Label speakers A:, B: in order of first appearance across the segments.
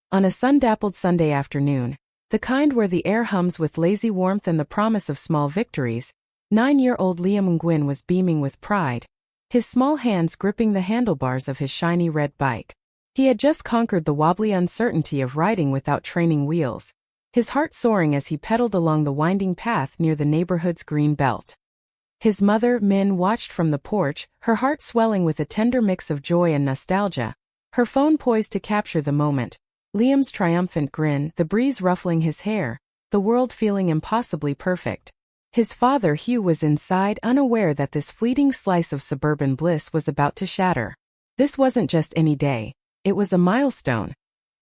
A: On a sun-dappled Sunday afternoon, the kind where the air hums with lazy warmth and the promise of small victories, 9-year-old Liam Nguyen was beaming with pride, his small hands gripping the handlebars of his shiny red bike. He had just conquered the wobbly uncertainty of riding without training wheels, his heart soaring as he pedaled along the winding path near the neighborhood's green belt. His mother, Min, watched from the porch, her heart swelling with a tender mix of joy and nostalgia, her phone poised to capture the moment. Liam's triumphant grin, the breeze ruffling his hair, the world feeling impossibly perfect. His father, Hugh, was inside, unaware that this fleeting slice of suburban bliss was about to shatter. This wasn't just any day. It was a milestone,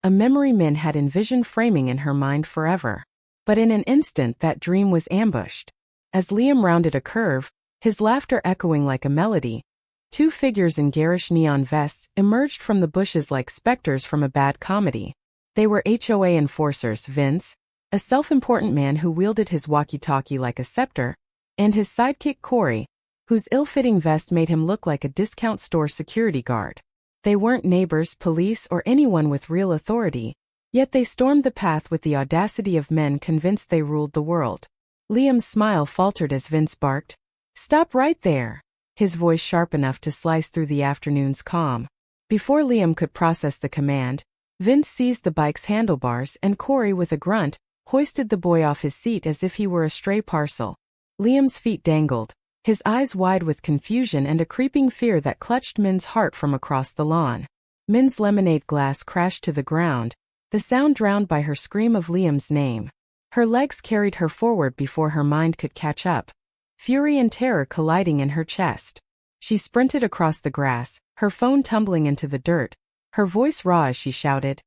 A: a memory Min had envisioned framing in her mind forever. But in an instant that dream was ambushed. As Liam rounded a curve, his laughter echoing like a melody, two figures in garish neon vests emerged from the bushes like specters from a bad comedy. They were HOA enforcers Vince, a self-important man who wielded his walkie-talkie like a scepter, and his sidekick Corey, whose ill-fitting vest made him look like a discount store security guard. They weren't neighbors, police, or anyone with real authority, yet they stormed the path with the audacity of men convinced they ruled the world. Liam's smile faltered as Vince barked, "Stop right there," his voice sharp enough to slice through the afternoon's calm. Before Liam could process the command, Vince seized the bike's handlebars and Corey, with a grunt, hoisted the boy off his seat as if he were a stray parcel. Liam's feet dangled, his eyes wide with confusion and a creeping fear that clutched Min's heart from across the lawn. Min's lemonade glass crashed to the ground, the sound drowned by her scream of Liam's name. Her legs carried her forward before her mind could catch up, fury and terror colliding in her chest. She sprinted across the grass, her phone tumbling into the dirt, her voice raw as she shouted,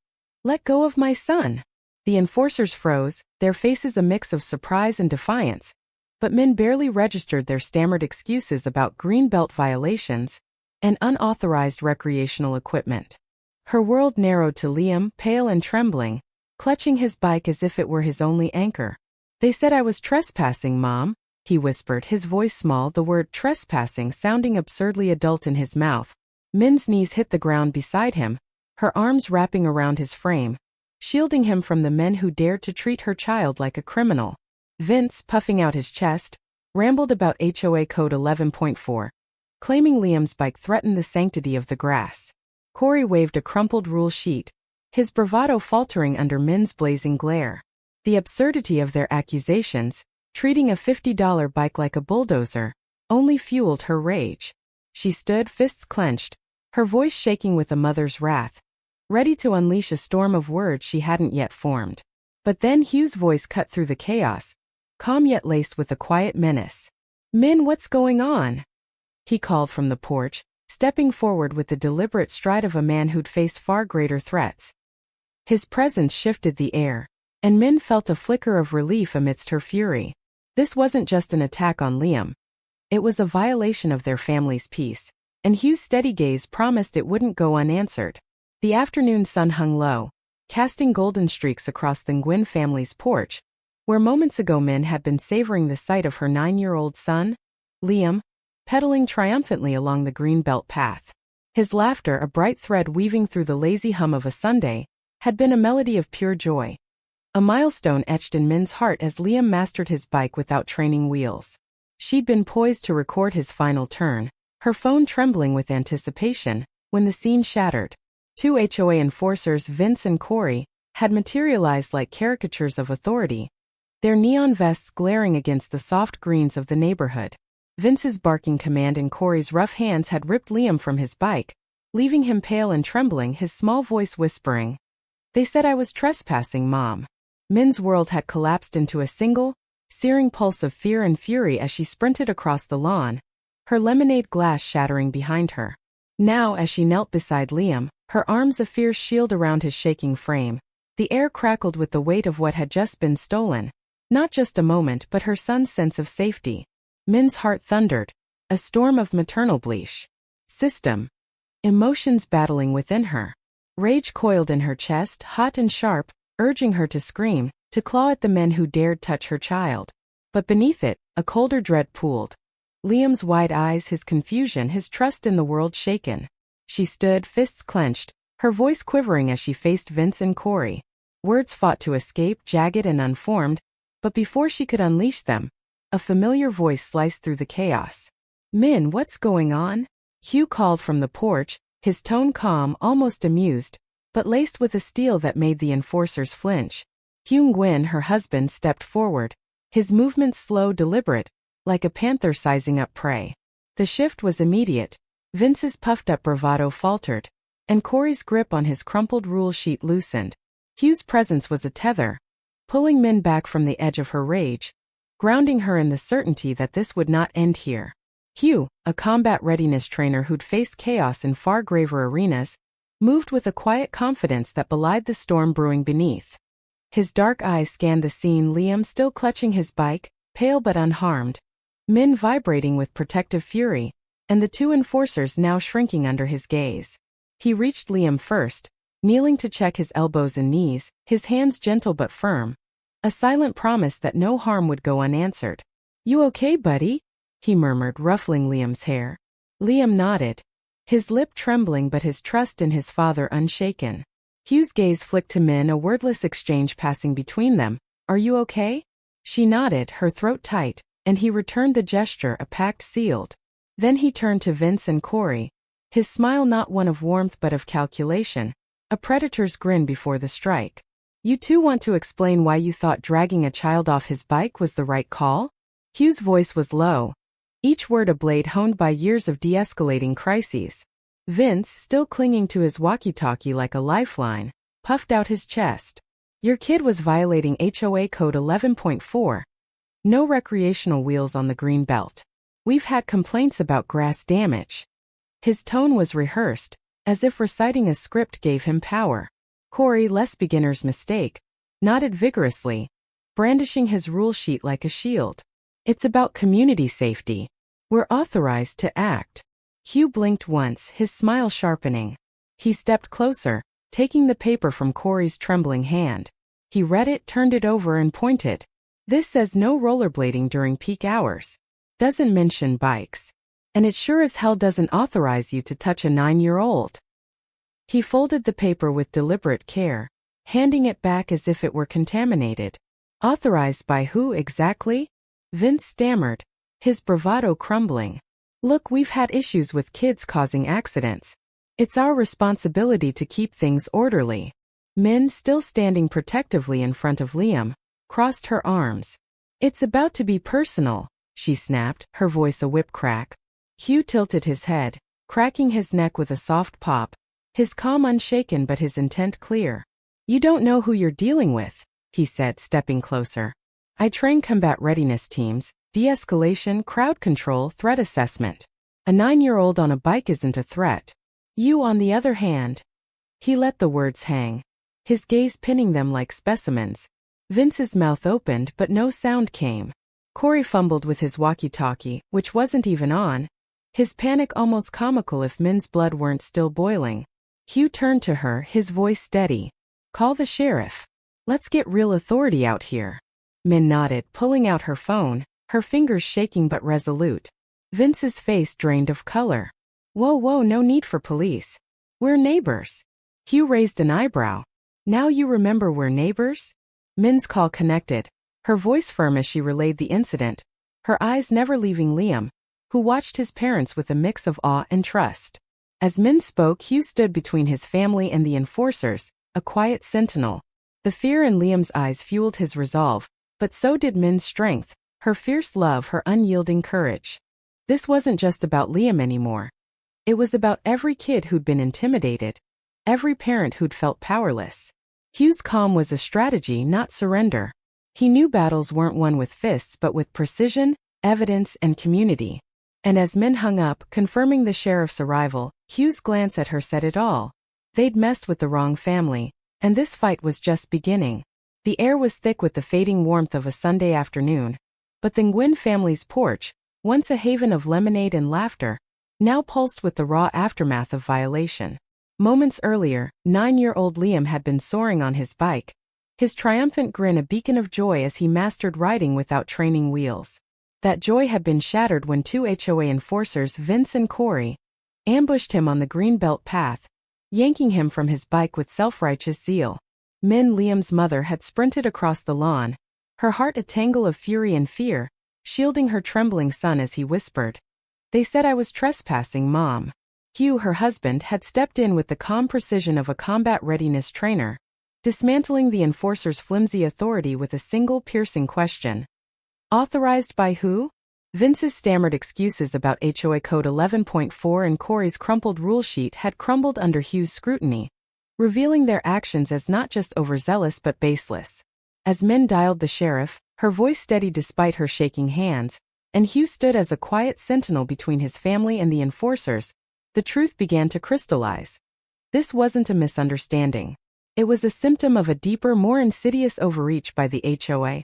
A: "Let go of my son!" The enforcers froze, their faces a mix of surprise and defiance, but Min barely registered their stammered excuses about greenbelt violations and unauthorized recreational equipment. Her world narrowed to Liam, pale and trembling, clutching his bike as if it were his only anchor. "They said I was trespassing, Mom," he whispered, his voice small, the word trespassing sounding absurdly adult in his mouth. Min's knees hit the ground beside him, her arms wrapping around his frame, shielding him from the men who dared to treat her child like a criminal. Vince, puffing out his chest, rambled about HOA Code 11.4, claiming Liam's bike threatened the sanctity of the grass. Corey waved a crumpled rule sheet, his bravado faltering under Min's blazing glare. The absurdity of their accusations, treating a $50 bike like a bulldozer, only fueled her rage. She stood, fists clenched, her voice shaking with a mother's wrath, ready to unleash a storm of words she hadn't yet formed. But then Hugh's voice cut through the chaos, calm yet laced with a quiet menace. "Min, what's going on?" he called from the porch, stepping forward with the deliberate stride of a man who'd faced far greater threats. His presence shifted the air, and Min felt a flicker of relief amidst her fury. This wasn't just an attack on Liam. It was a violation of their family's peace, and Hugh's steady gaze promised it wouldn't go unanswered. The afternoon sun hung low, casting golden streaks across the Nguyen family's porch, where moments ago Min had been savoring the sight of her 9-year-old son, Liam, pedaling triumphantly along the greenbelt path. His laughter, a bright thread weaving through the lazy hum of a Sunday, had been a melody of pure joy. A milestone etched in Min's heart as Liam mastered his bike without training wheels. She'd been poised to record his final turn, her phone trembling with anticipation, when the scene shattered. Two HOA enforcers, Vince and Corey, had materialized like caricatures of authority, their neon vests glaring against the soft greens of the neighborhood. Vince's barking command and Corey's rough hands had ripped Liam from his bike, leaving him pale and trembling, his small voice whispering, "They said I was trespassing, Mom." Min's world had collapsed into a single, searing pulse of fear and fury as she sprinted across the lawn, her lemonade glass shattering behind her. Now, as she knelt beside Liam, her arms a fierce shield around his shaking frame, the air crackled with the weight of what had just been stolen. Not just a moment, but her son's sense of safety. Min's heart thundered, a storm of maternal bleach. System. Emotions battling within her. Rage coiled in her chest, hot and sharp, urging her to scream, to claw at the men who dared touch her child. But beneath it, a colder dread pooled. Liam's wide eyes, his confusion, his trust in the world shaken. She stood, fists clenched, her voice quivering as she faced Vince and Corey. Words fought to escape, jagged and unformed, but before she could unleash them, a familiar voice sliced through the chaos. "Min, what's going on?" Hugh called from the porch, his tone calm, almost amused, but laced with a steel that made the enforcers flinch. Hyung-Gwyn, her husband, stepped forward, his movements slow, deliberate, like a panther sizing up prey. The shift was immediate. Vince's puffed-up bravado faltered, and Corey's grip on his crumpled rule sheet loosened. Hugh's presence was a tether, pulling Min back from the edge of her rage, grounding her in the certainty that this would not end here. Hugh, a combat readiness trainer who'd faced chaos in far graver arenas, moved with a quiet confidence that belied the storm brewing beneath. His dark eyes scanned the scene, Liam still clutching his bike, pale but unharmed, Min vibrating with protective fury, and the two enforcers now shrinking under his gaze. He reached Liam first, kneeling to check his elbows and knees, his hands gentle but firm, a silent promise that no harm would go unanswered. "You okay, buddy?" he murmured, ruffling Liam's hair. Liam nodded, his lip trembling but his trust in his father unshaken. Hugh's gaze flicked to Min, a wordless exchange passing between them. "Are you okay?" She nodded, her throat tight, and he returned the gesture, a pact sealed. Then he turned to Vince and Corey, his smile not one of warmth but of calculation, a predator's grin before the strike. "You two want to explain why you thought dragging a child off his bike was the right call?" Hugh's voice was low, each word a blade honed by years of de-escalating crises. Vince, still clinging to his walkie-talkie like a lifeline, puffed out his chest. "Your kid was violating HOA Code 11.4. No recreational wheels on the green belt. We've had complaints about grass damage." His tone was rehearsed, as if reciting a script gave him power. Corey, less beginner's mistake, nodded vigorously, brandishing his rule sheet like a shield. "It's about community safety. We're authorized to act." Hugh blinked once, his smile sharpening. He stepped closer, taking the paper from Corey's trembling hand. He read it, turned it over and pointed. "This says no rollerblading during peak hours. Doesn't mention bikes. And it sure as hell doesn't authorize you to touch a 9-year-old. He folded the paper with deliberate care, handing it back as if it were contaminated. "Authorized by who exactly?" Vince stammered, his bravado crumbling. "Look, we've had issues with kids causing accidents. It's our responsibility to keep things orderly." Min, still standing protectively in front of Liam, crossed her arms. "It's about to be personal," she snapped, her voice a whip crack. Hugh tilted his head, cracking his neck with a soft pop, his calm unshaken but his intent clear. "You don't know who you're dealing with," he said, stepping closer. "I train combat readiness teams, de-escalation, crowd control, threat assessment. A 9-year-old on a bike isn't a threat. You, on the other hand." He let the words hang, his gaze pinning them like specimens. Vince's mouth opened but no sound came. Corey fumbled with his walkie-talkie, which wasn't even on, his panic almost comical if Min's blood weren't still boiling. Hugh turned to her, his voice steady. "Call the sheriff. Let's get real authority out here." Min nodded, pulling out her phone, her fingers shaking but resolute. Vince's face drained of color. Whoa, no need for police. We're neighbors." Hugh raised an eyebrow. "Now you remember we're neighbors?" Min's call connected, her voice firm as she relayed the incident, her eyes never leaving Liam, who watched his parents with a mix of awe and trust. As Min spoke, Hugh stood between his family and the enforcers, a quiet sentinel. The fear in Liam's eyes fueled his resolve, but so did Min's strength, her fierce love, her unyielding courage. This wasn't just about Liam anymore. It was about every kid who'd been intimidated, every parent who'd felt powerless. Hugh's calm was a strategy, not surrender. He knew battles weren't won with fists but with precision, evidence, and community. And as Min hung up, confirming the sheriff's arrival, Hugh's glance at her said it all. They'd messed with the wrong family, and this fight was just beginning. The air was thick with the fading warmth of a Sunday afternoon, but the Nguyen family's porch, once a haven of lemonade and laughter, now pulsed with the raw aftermath of violation. Moments earlier, 9-year-old Liam had been soaring on his bike, his triumphant grin a beacon of joy as he mastered riding without training wheels. That joy had been shattered when two HOA enforcers, Vince and Corey, ambushed him on the greenbelt path, yanking him from his bike with self-righteous zeal. Min, Liam's mother, had sprinted across the lawn, her heart a tangle of fury and fear, shielding her trembling son as he whispered, "They said I was trespassing, Mom." Hugh, her husband, had stepped in with the calm precision of a combat readiness trainer, dismantling the enforcer's flimsy authority with a single piercing question. "Authorized by who?" Vince's stammered excuses about HOA Code 11.4 and Corey's crumpled rule sheet had crumbled under Hugh's scrutiny, revealing their actions as not just overzealous but baseless. As Min dialed the sheriff, her voice steady despite her shaking hands, and Hugh stood as a quiet sentinel between his family and the enforcers, the truth began to crystallize. This wasn't a misunderstanding. It was a symptom of a deeper, more insidious overreach by the HOA.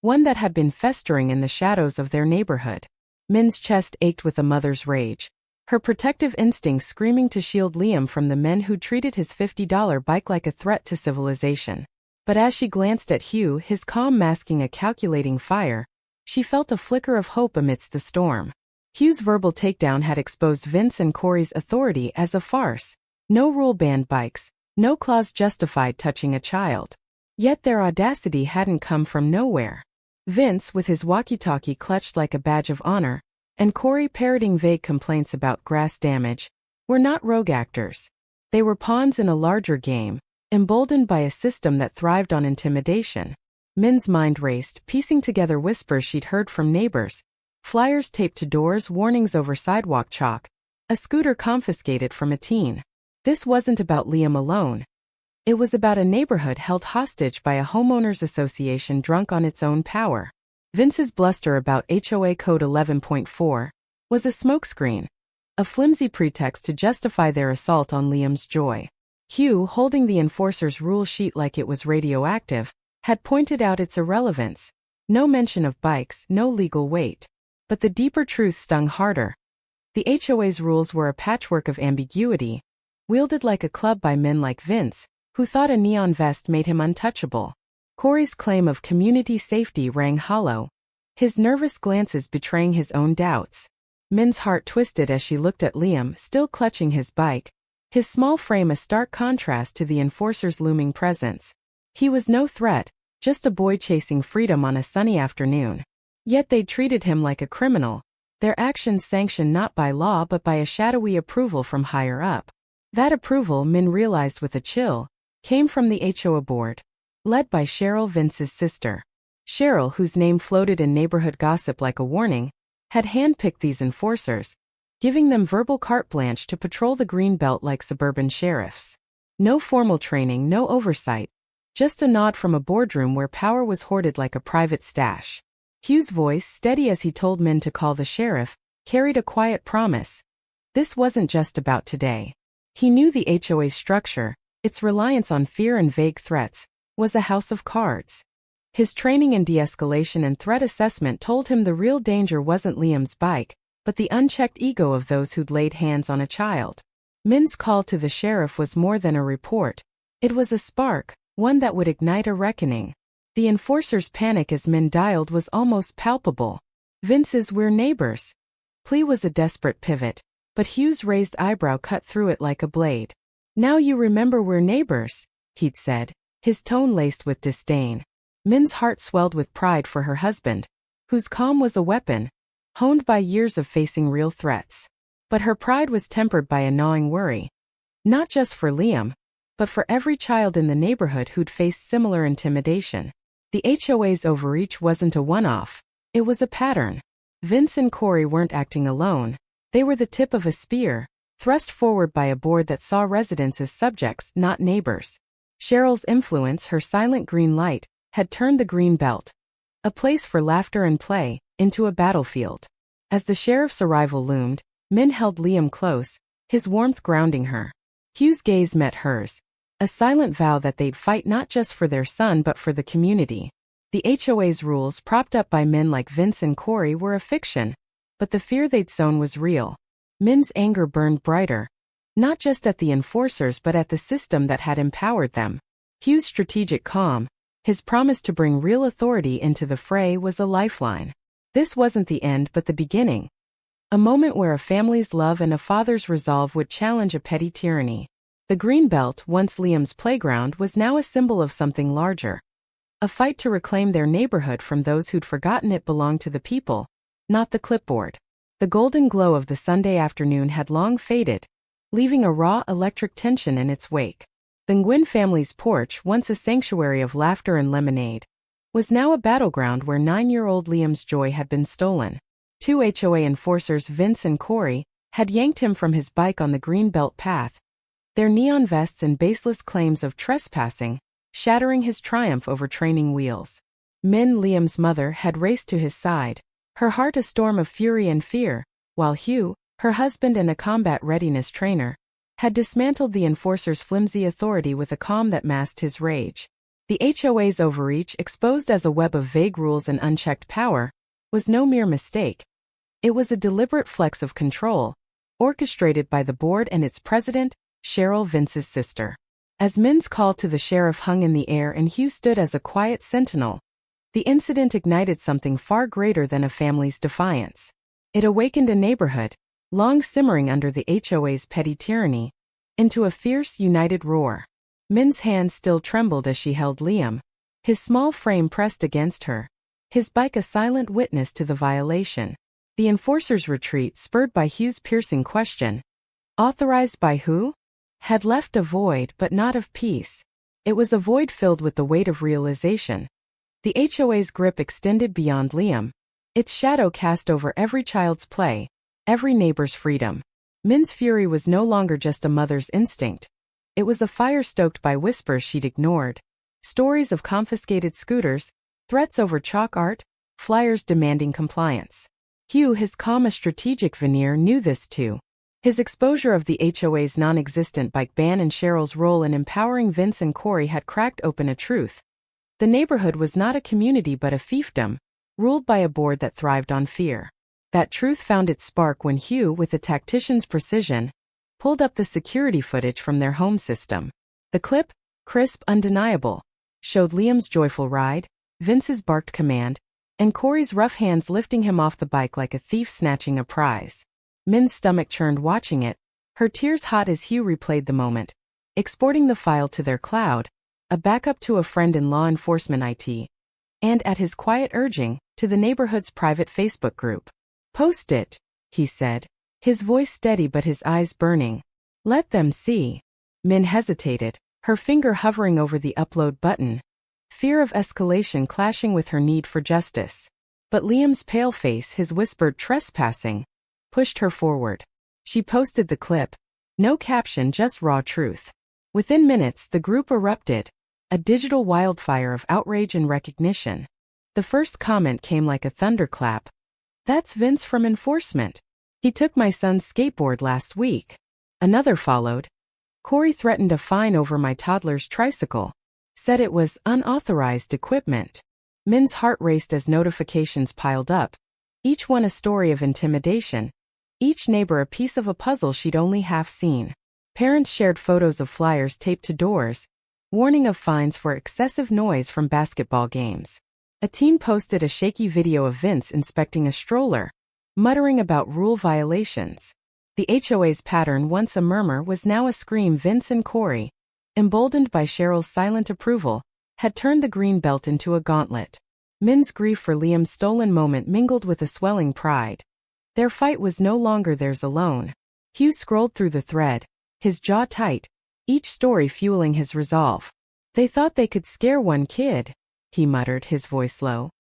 A: One that had been festering in the shadows of their neighborhood. Min's chest ached with a mother's rage, her protective instincts screaming to shield Liam from the men who treated his $50 bike like a threat to civilization. But as she glanced at Hugh, his calm masking a calculating fire, she felt a flicker of hope amidst the storm. Hugh's verbal takedown had exposed Vince and Corey's authority as a farce. No rule banned bikes, no clause justified touching a child. Yet their audacity hadn't come from nowhere. Vince, with his walkie-talkie clutched like a badge of honor, and Corey parroting vague complaints about grass damage, were not rogue actors. They were pawns in a larger game, emboldened by a system that thrived on intimidation. Min's mind raced, piecing together whispers she'd heard from neighbors, flyers taped to doors, warnings over sidewalk chalk, a scooter confiscated from a teen. This wasn't about Liam alone. It was about a neighborhood held hostage by a homeowners association drunk on its own power. Vince's bluster about HOA Code 11.4 was a smokescreen, a flimsy pretext to justify their assault on Liam's joy. Hugh, holding the enforcer's rule sheet like it was radioactive, had pointed out its irrelevance. No mention of bikes, no legal weight. But the deeper truth stung harder. The HOA's rules were a patchwork of ambiguity, wielded like a club by men like Vince, who thought a neon vest made him untouchable. Corey's claim of community safety rang hollow, his nervous glances betraying his own doubts. Min's heart twisted as she looked at Liam, still clutching his bike, his small frame a stark contrast to the enforcer's looming presence. He was no threat, just a boy chasing freedom on a sunny afternoon. Yet they treated him like a criminal, their actions sanctioned not by law but by a shadowy approval from higher up. That approval, Min realized with a chill, came from the HOA board, led by Cheryl, Vince's sister. Cheryl, whose name floated in neighborhood gossip like a warning, had handpicked these enforcers, giving them verbal carte blanche to patrol the green belt like suburban sheriffs. No formal training, no oversight, just a nod from a boardroom where power was hoarded like a private stash. Hugh's voice, steady as he told Min to call the sheriff, carried a quiet promise. This wasn't just about today. He knew the HOA's structure, its reliance on fear and vague threats, was a house of cards. His training in de-escalation and threat assessment told him the real danger wasn't Liam's bike, but the unchecked ego of those who'd laid hands on a child. Min's call to the sheriff was more than a report. It was a spark, one that would ignite a reckoning. The enforcer's panic as Min dialed was almost palpable. Vince's "we're neighbors" plea was a desperate pivot, but Hugh's raised eyebrow cut through it like a blade. "Now you remember we're neighbors," he'd said, his tone laced with disdain. Min's heart swelled with pride for her husband, whose calm was a weapon, honed by years of facing real threats. But her pride was tempered by a gnawing worry. Not just for Liam, but for every child in the neighborhood who'd faced similar intimidation. The HOA's overreach wasn't a one-off, it was a pattern. Vince and Corey weren't acting alone, they were the tip of a spear, thrust forward by a board that saw residents as subjects, not neighbors. Cheryl's influence, her silent green light, had turned the green belt, a place for laughter and play, into a battlefield. As the sheriff's arrival loomed, Min held Liam close, his warmth grounding her. Hugh's gaze met hers, a silent vow that they'd fight not just for their son but for the community. The HOA's rules, propped up by men like Vince and Corey, were a fiction, but the fear they'd sown was real. Min's anger burned brighter, not just at the enforcers but at the system that had empowered them. Hugh's strategic calm, his promise to bring real authority into the fray, was a lifeline. This wasn't the end but the beginning. A moment where a family's love and a father's resolve would challenge a petty tyranny. The green belt, once Liam's playground, was now a symbol of something larger. A fight to reclaim their neighborhood from those who'd forgotten it belonged to the people, not the clipboard. The golden glow of the Sunday afternoon had long faded, leaving a raw electric tension in its wake. The Nguyen family's porch, once a sanctuary of laughter and lemonade, was now a battleground where 9-year-old Liam's joy had been stolen. 2 HOA enforcers, Vince and Corey, had yanked him from his bike on the green belt path, their neon vests and baseless claims of trespassing shattering his triumph over training wheels. Min, Liam's mother, had raced to his side, her heart a storm of fury and fear, while Hugh, her husband and a combat readiness trainer, had dismantled the enforcer's flimsy authority with a calm that masked his rage. The HOA's overreach, exposed as a web of vague rules and unchecked power, was no mere mistake. It was a deliberate flex of control, orchestrated by the board and its president, Cheryl, Vince's sister. As Min's call to the sheriff hung in the air and Hugh stood as a quiet sentinel, the incident ignited something far greater than a family's defiance. It awakened a neighborhood, long simmering under the HOA's petty tyranny, into a fierce, united roar. Min's hands still trembled as she held Liam, his small frame pressed against her, his bike a silent witness to the violation. The enforcer's retreat, spurred by Hugh's piercing question, authorized by who? Had left a void, but not of peace. It was a void filled with the weight of realization. The HOA's grip extended beyond Liam, its shadow cast over every child's play, every neighbor's freedom. Min's fury was no longer just a mother's instinct. It was a fire stoked by whispers she'd ignored. Stories of confiscated scooters, threats over chalk art, flyers demanding compliance. Hugh, his calm a strategic veneer, knew this too. His exposure of the HOA's non-existent bike ban and Cheryl's role in empowering Vince and Corey had cracked open a truth. The neighborhood was not a community but a fiefdom, ruled by a board that thrived on fear. That truth found its spark when Hugh, with a tactician's precision, pulled up the security footage from their home system. The clip, crisp, undeniable, showed Liam's joyful ride, Vince's barked command, and Corey's rough hands lifting him off the bike like a thief snatching a prize. Min's stomach churned watching it, her tears hot as Hugh replayed the moment, exporting the file to their cloud, a backup to a friend in law enforcement IT, and, at his quiet urging, to the neighborhood's private Facebook group. "Post it," he said, his voice steady but his eyes burning. "Let them see." Min hesitated, her finger hovering over the upload button, fear of escalation clashing with her need for justice. But Liam's pale face, his whispered trespassing, pushed her forward. She posted the clip. No caption, just raw truth. Within minutes, the group erupted, a digital wildfire of outrage and recognition. The first comment came like a thunderclap. "That's Vince from enforcement. He took my son's skateboard last week." Another followed. "Corey threatened a fine over my toddler's tricycle. Said it was unauthorized equipment." Min's heart raced as notifications piled up, each one a story of intimidation, each neighbor a piece of a puzzle she'd only half seen. Parents shared photos of flyers taped to doors, warning of fines for excessive noise from basketball games. A teen posted a shaky video of Vince inspecting a stroller, muttering about rule violations. The HOA's pattern, once a murmur, was now a scream. Vince and Corey, emboldened by Cheryl's silent approval, had turned the green belt into a gauntlet. Min's grief for Liam's stolen moment mingled with a swelling pride. Their fight was no longer theirs alone. Hugh scrolled through the thread, his jaw tight, each story fueling his resolve. "They thought they could scare one kid," he muttered, his voice low.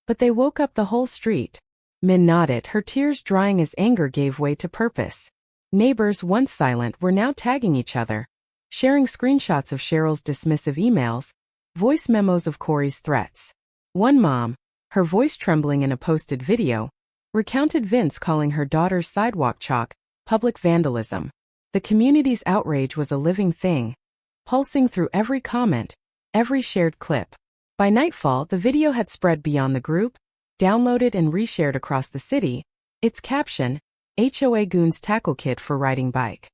A: "But they woke up the whole street." Min nodded, her tears drying as anger gave way to purpose. Neighbors, once silent, were now tagging each other, sharing screenshots of Cheryl's dismissive emails, voice memos of Corey's threats. One mom, her voice trembling in a posted video, recounted Vince calling her daughter's sidewalk chalk, public vandalism. The community's outrage was a living thing, pulsing through every comment, every shared clip. By nightfall, the video had spread beyond the group, downloaded and reshared across the city, its caption, "HOA Goons Tackle Kit for Riding Bike."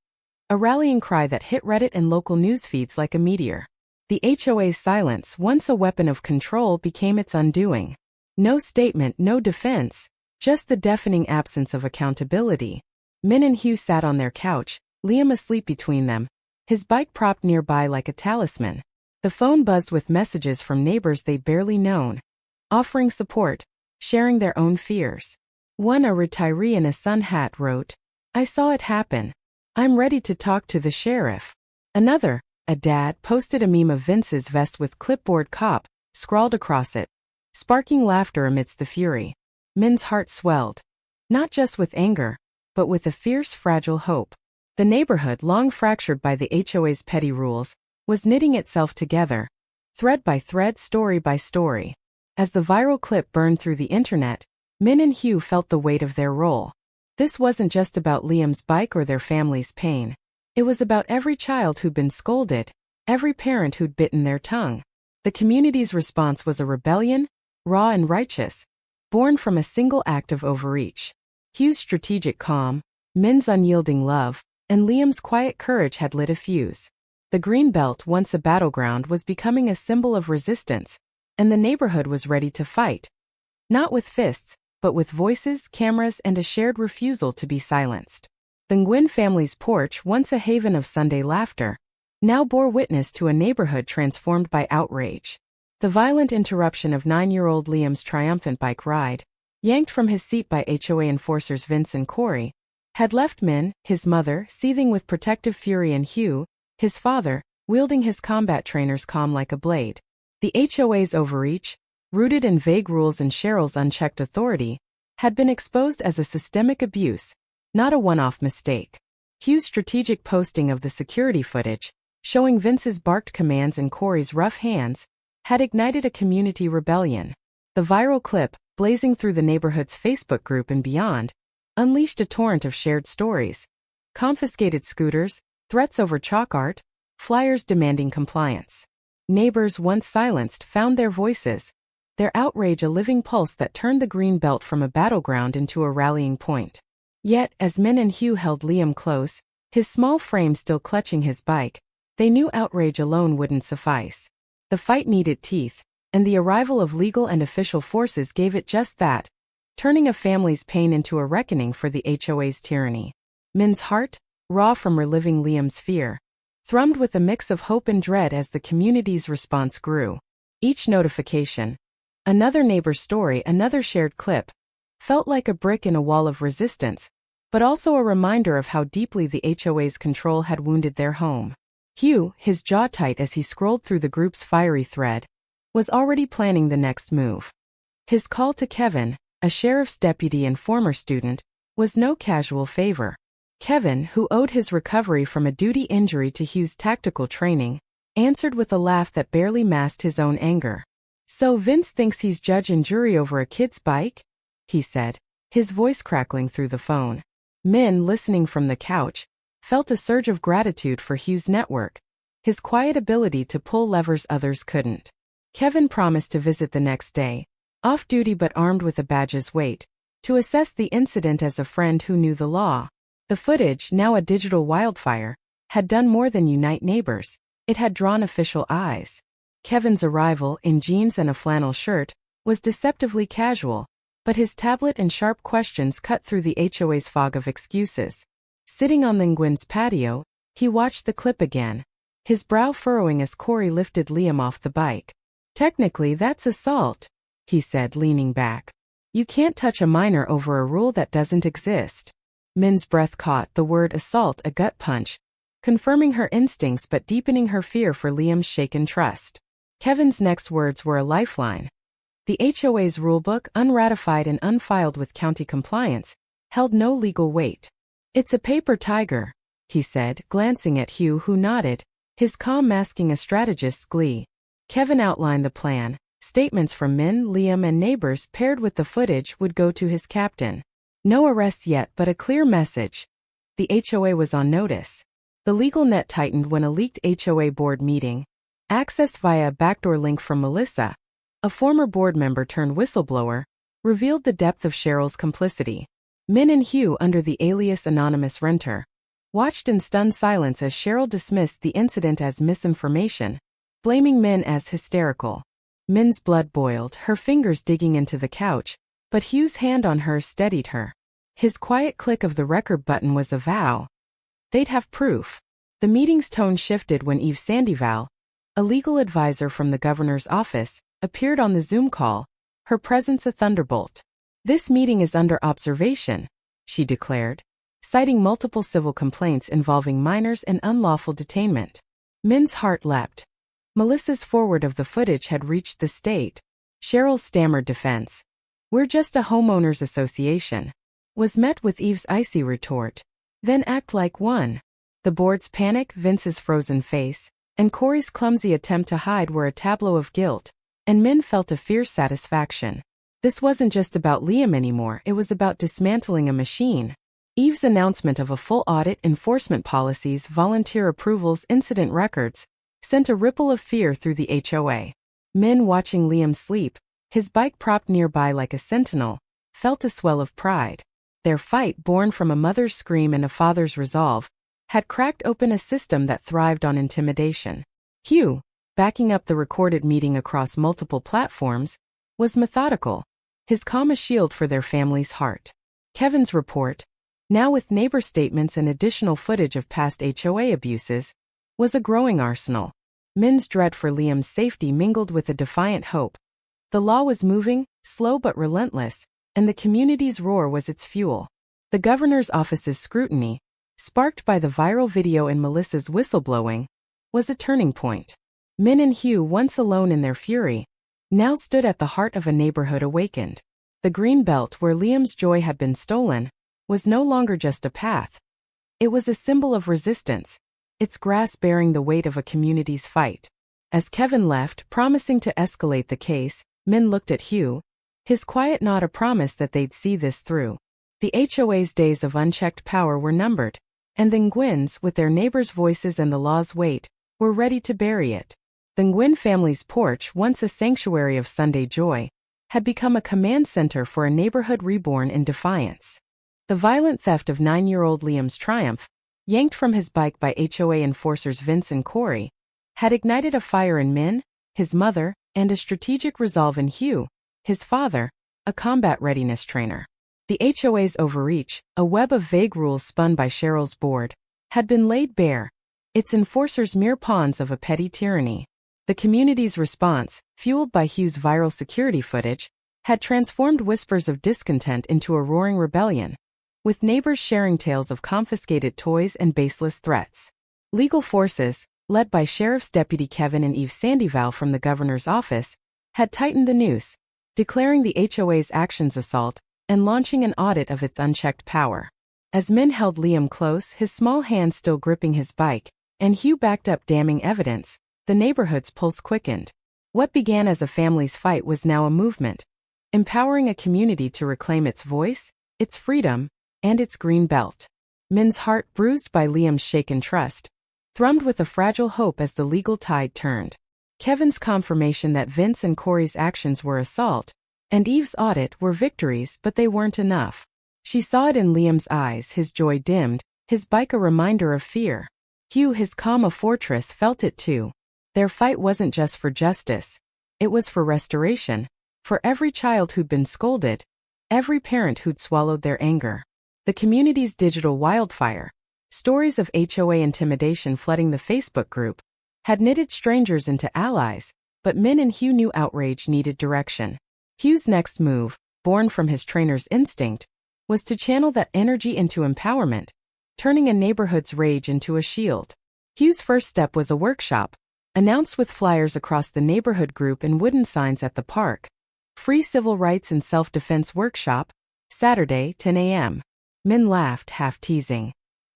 A: A rallying cry that hit Reddit and local news feeds like a meteor. The HOA's silence, once a weapon of control, became its undoing. No statement, no defense, just the deafening absence of accountability. Min and Hugh sat on their couch, Liam asleep between them, his bike propped nearby like a talisman. The phone buzzed with messages from neighbors they'd barely known, offering support, sharing their own fears. One, a retiree in a sun hat, wrote, "I saw it happen. I'm ready to talk to the sheriff." Another, a dad, posted a meme of Vince's vest with clipboard "cop" scrawled across it, sparking laughter amidst the fury. Min's heart swelled, not just with anger, but with a fierce, fragile hope. The neighborhood, long fractured by the HOA's petty rules, was knitting itself together, thread by thread, story by story. As the viral clip burned through the internet, Min and Hugh felt the weight of their role. This wasn't just about Liam's bike or their family's pain. It was about every child who'd been scolded, every parent who'd bitten their tongue. The community's response was a rebellion, raw and righteous, born from a single act of overreach. Hugh's strategic calm, Min's unyielding love, and Liam's quiet courage had lit a fuse. The Greenbelt, once a battleground, was becoming a symbol of resistance, and the neighborhood was ready to fight. Not with fists, but with voices, cameras, and a shared refusal to be silenced. The Nguyen family's porch, once a haven of Sunday laughter, now bore witness to a neighborhood transformed by outrage. The violent interruption of 9-year-old Liam's triumphant bike ride, yanked from his seat by HOA enforcers Vince and Corey, had left Min, his mother, seething with protective fury, and Hugh, his father, wielding his combat trainer's calm like a blade. The HOA's overreach, rooted in vague rules and Cheryl's unchecked authority, had been exposed as a systemic abuse, not a one-off mistake. Hugh's strategic posting of the security footage, showing Vince's barked commands and Corey's rough hands, had ignited a community rebellion. The viral clip, blazing through the neighborhood's Facebook group and beyond, unleashed a torrent of shared stories. Confiscated scooters, threats over chalk art, flyers demanding compliance. Neighbors once silenced found their voices, their outrage a living pulse that turned the Greenbelt from a battleground into a rallying point. Yet, as Min and Hugh held Liam close, his small frame still clutching his bike, they knew outrage alone wouldn't suffice. The fight needed teeth, and the arrival of legal and official forces gave it just that, turning a family's pain into a reckoning for the HOA's tyranny. Min's heart, raw from reliving Liam's fear, thrummed with a mix of hope and dread as the community's response grew. Each notification, another neighbor's story, another shared clip, felt like a brick in a wall of resistance, but also a reminder of how deeply the HOA's control had wounded their home. Hugh, his jaw tight as he scrolled through the group's fiery thread, was already planning the next move. His call to Kevin, a sheriff's deputy and former student, was no casual favor. Kevin, who owed his recovery from a duty injury to Hugh's tactical training, answered with a laugh that barely masked his own anger. "So Vince thinks he's judge and jury over a kid's bike?" he said, his voice crackling through the phone. Min, listening from the couch, felt a surge of gratitude for Hugh's network, his quiet ability to pull levers others couldn't. Kevin promised to visit the next day, off-duty but armed with a badge's weight, to assess the incident as a friend who knew the law. The footage, now a digital wildfire, had done more than unite neighbors. It had drawn official eyes. Kevin's arrival, in jeans and a flannel shirt, was deceptively casual, but his tablet and sharp questions cut through the HOA's fog of excuses. Sitting on the Nguyen's patio, he watched the clip again, his brow furrowing as Corey lifted Liam off the bike. "Technically that's assault," he said, leaning back. "You can't touch a minor over a rule that doesn't exist." Min's breath caught, the word assault a gut punch, confirming her instincts but deepening her fear for Liam's shaken trust. Kevin's next words were a lifeline. The HOA's rulebook, unratified and unfiled with county compliance, held no legal weight. "It's a paper tiger," he said, glancing at Hugh, who nodded, his calm masking a strategist's glee. Kevin outlined the plan. Statements from Min, Liam, and neighbors paired with the footage would go to his captain. No arrests yet, but a clear message. The HOA was on notice. The legal net tightened when a leaked HOA board meeting, accessed via a backdoor link from Melissa, a former board member turned whistleblower, revealed the depth of Cheryl's complicity. Min and Hugh, under the alias Anonymous Renter, watched in stunned silence as Cheryl dismissed the incident as misinformation, blaming Min as hysterical. Min's blood boiled, her fingers digging into the couch, but Hugh's hand on hers steadied her. His quiet click of the record button was a vow. They'd have proof. The meeting's tone shifted when Eve Sandoval, a legal advisor from the governor's office, appeared on the Zoom call, her presence a thunderbolt. "This meeting is under observation," she declared, citing multiple civil complaints involving minors and unlawful detainment. Min's heart leapt. Melissa's forward of the footage had reached the state. Cheryl's stammered defense, "We're just a homeowners association," was met with Eve's icy retort, "Then act like one." The board's panic, Vince's frozen face, and Corey's clumsy attempt to hide were a tableau of guilt, and Min felt a fierce satisfaction. This wasn't just about Liam anymore, it was about dismantling a machine. Eve's announcement of a full audit, enforcement policies, volunteer approvals, incident records, sent a ripple of fear through the HOA. Min, watching Liam sleep, his bike propped nearby like a sentinel, felt a swell of pride. Their fight, born from a mother's scream and a father's resolve, had cracked open a system that thrived on intimidation. Hugh, backing up the recorded meeting across multiple platforms, was methodical, his calm a shield for their family's heart. Kevin's report, now with neighbor statements and additional footage of past HOA abuses, was a growing arsenal. Min's dread for Liam's safety mingled with a defiant hope. The law was moving, slow but relentless, and the community's roar was its fuel. The governor's office's scrutiny, sparked by the viral video and Melissa's whistleblowing, was a turning point. Min and Hugh, once alone in their fury, now stood at the heart of a neighborhood awakened. The green belt where Liam's joy had been stolen was no longer just a path. It was a symbol of resistance, its grass bearing the weight of a community's fight. As Kevin left, promising to escalate the case, Min looked at Hugh, his quiet nod a promise that they'd see this through. The HOA's days of unchecked power were numbered, and the Nguyen's, with their neighbors' voices and the law's weight, were ready to bury it. The Nguyen family's porch, once a sanctuary of Sunday joy, had become a command center for a neighborhood reborn in defiance. The violent theft of 9-year-old Liam's triumph, yanked from his bike by HOA enforcers Vince and Corey, had ignited a fire in Min, his mother, and a strategic resolve in Hugh, his father, a combat readiness trainer. The HOA's overreach, a web of vague rules spun by Cheryl's board, had been laid bare, its enforcers mere pawns of a petty tyranny. The community's response, fueled by Hugh's viral security footage, had transformed whispers of discontent into a roaring rebellion, with neighbors sharing tales of confiscated toys and baseless threats. Legal forces, led by Sheriff's Deputy Kevin and Eve Sandoval from the governor's office, had tightened the noose, declaring the HOA's actions assault and launching an audit of its unchecked power. As Min held Liam close, his small hand still gripping his bike, and Hugh backed up damning evidence, the neighborhood's pulse quickened. What began as a family's fight was now a movement, empowering a community to reclaim its voice, its freedom, and its green belt. Min's heart, bruised by Liam's shaken trust, thrummed with a fragile hope as the legal tide turned. Kevin's confirmation that Vince and Corey's actions were assault, and Eve's audit were victories, but they weren't enough. She saw it in Liam's eyes, his joy dimmed, his bike a reminder of fear. Hugh, his calm a fortress, felt it too. Their fight wasn't just for justice. It was for restoration, for every child who'd been scolded, every parent who'd swallowed their anger. The community's digital wildfire, stories of HOA intimidation flooding the Facebook group, had knitted strangers into allies, but Min and Hugh knew outrage needed direction. Hugh's next move, born from his trainer's instinct, was to channel that energy into empowerment, turning a neighborhood's rage into a shield. Hugh's first step was a workshop, announced with flyers across the neighborhood group and wooden signs at the park. Free Civil Rights and Self-Defense Workshop, Saturday, 10 a.m. Min laughed, half teasing.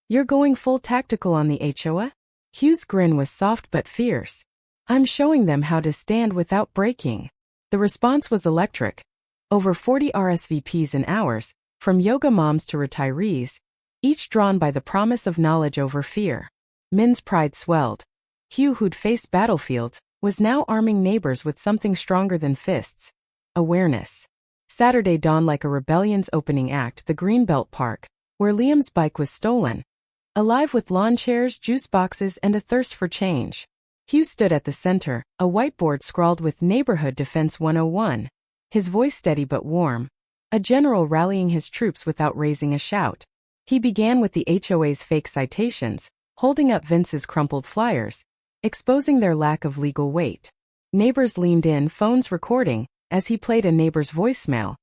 A: "You're going full tactical on the HOA?" Hugh's grin was soft but fierce. "I'm showing them how to stand without breaking." The response was electric. Over 40 RSVPs in hours, from yoga moms to retirees, each drawn by the promise of knowledge over fear. Min's pride swelled. Hugh, who'd faced battlefields, was now arming neighbors with something stronger than fists: awareness. Saturday dawned like a rebellion's opening act, the Greenbelt Park, where Liam's bike was stolen, alive with lawn chairs, juice boxes, and a thirst for change. Hugh stood at the center, a whiteboard scrawled with Neighborhood Defense 101, his voice steady but warm, a general rallying his troops without raising a shout. He began with the HOA's fake citations, holding up Vince's crumpled flyers, exposing their lack of legal weight. Neighbors leaned in, phones recording, as he played a neighbor's voicemail,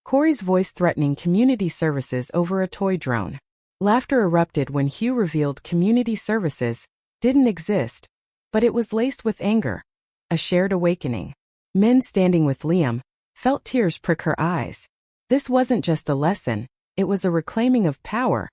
A: Corey's voice threatening community services over a toy drone. Laughter erupted when Hugh revealed community services didn't exist, but it was laced with anger. A shared awakening. Min, standing with Liam, felt tears prick her eyes. This wasn't just a lesson, it was a reclaiming of power,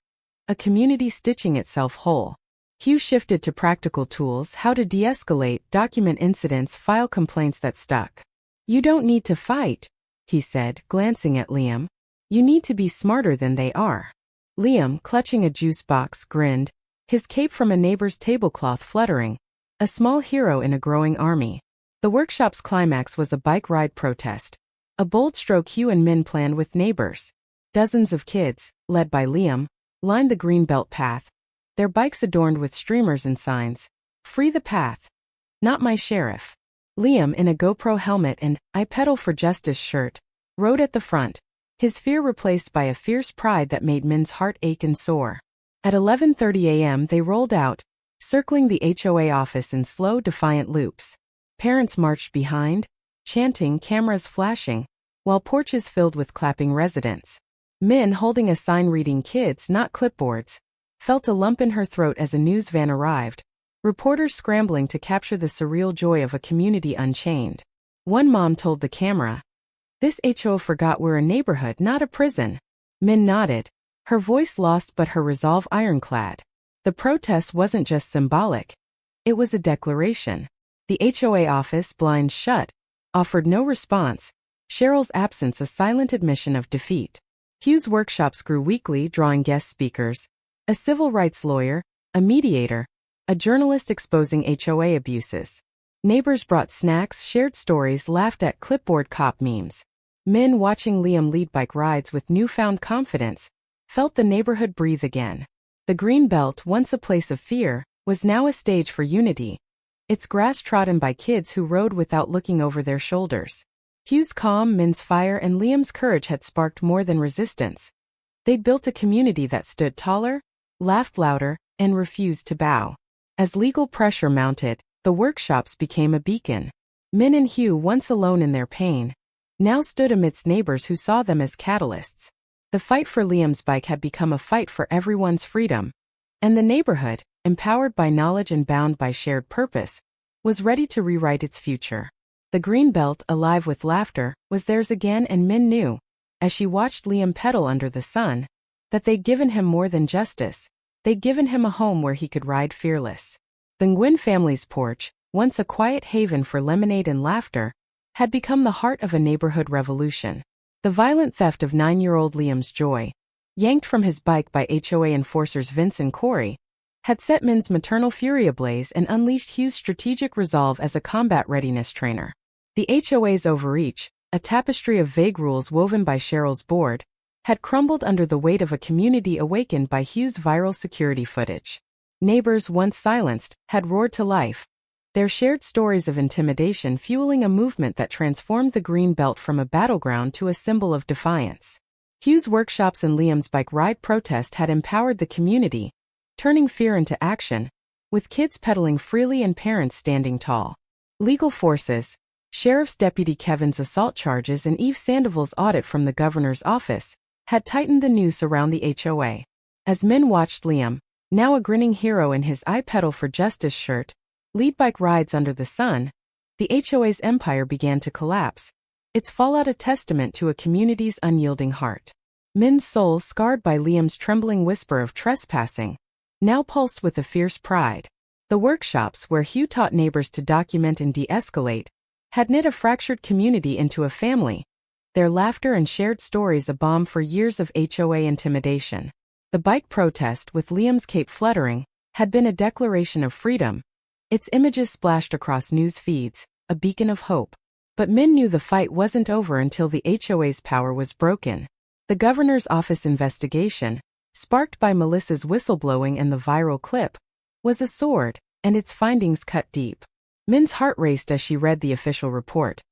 A: a community stitching itself whole. Hugh shifted to practical tools: how to de-escalate, document incidents, file complaints that stuck. You don't need to fight, he said, glancing at Liam. You need to be smarter than they are. Liam, clutching a juice box, grinned, his cape from a neighbor's tablecloth fluttering, a small hero in a growing army. The workshop's climax was a bike ride protest. A bold stroke Hugh and Min planned with neighbors. Dozens of kids, led by Liam, lined the greenbelt path, their bikes adorned with streamers and signs. Free the path. Not my sheriff. Liam, in a GoPro helmet and "I pedal for justice" shirt, rode at the front, his fear replaced by a fierce pride that made Min's heart ache and soar. At 11:30 a.m. they rolled out, circling the HOA office in slow, defiant loops. Parents marched behind, chanting, cameras flashing, while porches filled with clapping residents. Min, holding a sign reading "Kids, not clipboards," felt a lump in her throat as a news van arrived, reporters scrambling to capture the surreal joy of a community unchained. One mom told the camera, "This HO forgot we're a neighborhood, not a prison." Min nodded, her voice lost but her resolve ironclad. The protest wasn't just symbolic. It was a declaration. The HOA office, blinds shut, offered no response, Cheryl's absence a silent admission of defeat. Hugh's workshops grew weekly, drawing guest speakers, a civil rights lawyer, a mediator, a journalist exposing HOA abuses. Neighbors brought snacks, shared stories, laughed at clipboard cop memes. Min, watching Liam lead bike rides with newfound confidence, felt the neighborhood breathe again. The green belt, once a place of fear, was now a stage for unity, its grass trodden by kids who rode without looking over their shoulders. Hugh's calm, Min's fire, and Liam's courage had sparked more than resistance. They'd built a community that stood taller, laughed louder, and refused to bow. As legal pressure mounted, the workshops became a beacon. Min and Hugh, once alone in their pain, now stood amidst neighbors who saw them as catalysts. The fight for Liam's bike had become a fight for everyone's freedom, and the neighborhood, empowered by knowledge and bound by shared purpose, was ready to rewrite its future. The green belt, alive with laughter, was theirs again, and Min knew, as she watched Liam pedal under the sun, that they'd given him more than justice. They'd given him a home where he could ride fearless. The Nguyen family's porch, once a quiet haven for lemonade and laughter, had become the heart of a neighborhood revolution. The violent theft of 9-year-old Liam's joy, yanked from his bike by HOA enforcers Vince and Corey, had set Min's maternal fury ablaze and unleashed Hugh's strategic resolve as a combat readiness trainer. The HOA's overreach, a tapestry of vague rules woven by Cheryl's board, had crumbled under the weight of a community awakened by Hugh's viral security footage. Neighbors, once silenced, had roared to life, their shared stories of intimidation fueling a movement that transformed the green belt from a battleground to a symbol of defiance. Hugh's workshops and Liam's bike ride protest had empowered the community, turning fear into action, with kids pedaling freely and parents standing tall. Legal forces, Sheriff's Deputy Kevin's assault charges and Eve Sandoval's audit from the governor's office, had tightened the noose around the HOA. As Min watched Liam, now a grinning hero in his "I pedal for justice" shirt, lead bike rides under the sun, the HOA's empire began to collapse, its fallout a testament to a community's unyielding heart. Min's soul, scarred by Liam's trembling whisper of trespassing, now pulsed with a fierce pride. The workshops, where Hugh taught neighbors to document and de-escalate, had knit a fractured community into a family, their laughter and shared stories a balm for years of HOA intimidation. The bike protest, with Liam's cape fluttering, had been a declaration of freedom, its images splashed across news feeds, a beacon of hope. But Min knew the fight wasn't over until the HOA's power was broken. The governor's office investigation, sparked by Melissa's whistleblowing and the viral clip, was a sword, and its findings cut deep. Min's heart raced as she read the official report.